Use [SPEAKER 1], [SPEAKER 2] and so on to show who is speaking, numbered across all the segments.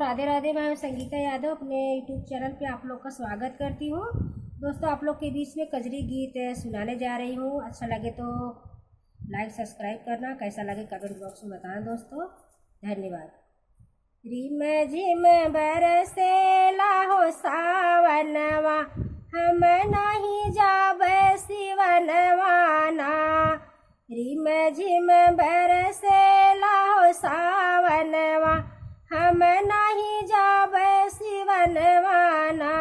[SPEAKER 1] राधे राधे। मैं संगीता यादव अपने YouTube channel पे आप लोग का स्वागत करती हूँ। दोस्तों, आप लोग के बीच में कजरी गीत सुनाने जा रही हूँ। अच्छा लगे तो लाइक सब्सक्राइब करना, कैसा लगे कमेंट बॉक्स में बताना दोस्तों। धन्यवाद। रिम झिम बरसेला हो सावनवा, हम नहीं जाबे सिवनवाना। रिम झिम बरसेला हो सावनवा, हम नहीं जाबे सिवनवाना।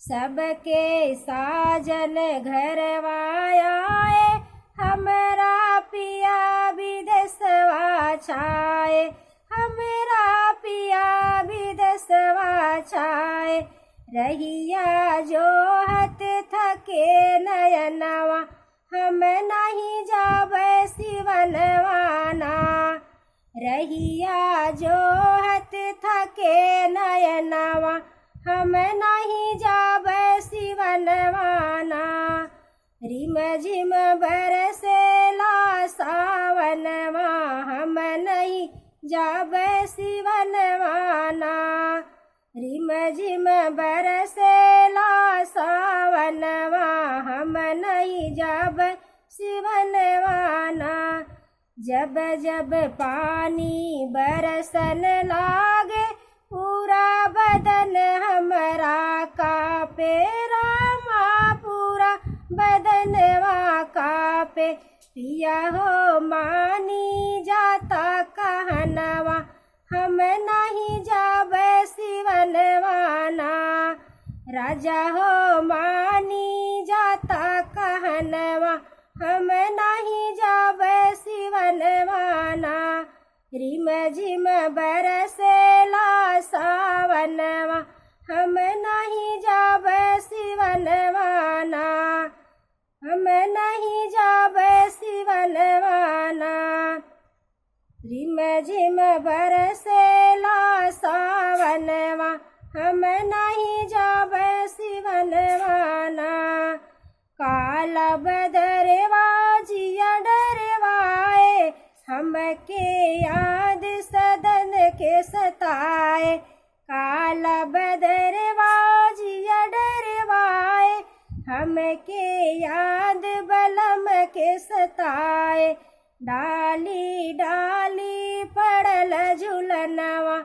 [SPEAKER 1] सबके साजन घरवा आए, हमरा पिया विदेशवा छाए। हमरा पिया विदेशवा छाए, रहिया जोहत थके नयनवा, हम नहीं जाबे सिवनवाना। रहिया जोहत थके नयनवा, हम नहीं जाबे सिवनवाना। रिम झिम बरसेला सावनवा, हम नहीं जाबे सिवनवाना। रिम झिम बरसेला सावनवा, हम नहीं जाबे सिवनवाना। जब जब पानी बरसन लागे, पूरा बदन हमरा कापे रामा, पूरा बदनवा कापे। पिया हो मानी जाता कहनवा, हम नहीं जाबे सिवनवाना। राजा हो मानी जाता कहनवा, हम नहीं जाबे सिवनवाना। रिम झिम बरसेला सावनवा, हम नहीं जाबे सिवनवाना। हम नहीं जाबे सिवनवाना। रिम झिम बरसेला सावनवा, हम नहीं जाबे सिवनवाना। काला बदरवा जिया डरवाए, हमके याद सदन के सताए। काला बदरवा जिया डरवाए, हमके याद बलम के सताए। डाली डाली पड़ल झुलनवा,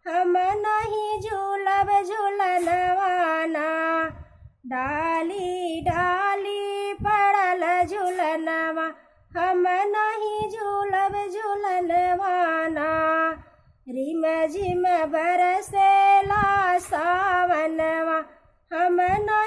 [SPEAKER 1] हम नहीं झूलब झुलनवाना। डाली डाली पड़ल झुलनवा, हम नहीं झूलब झुलनवाना। रिम झिम बरसेला सावनवा, हम नहीं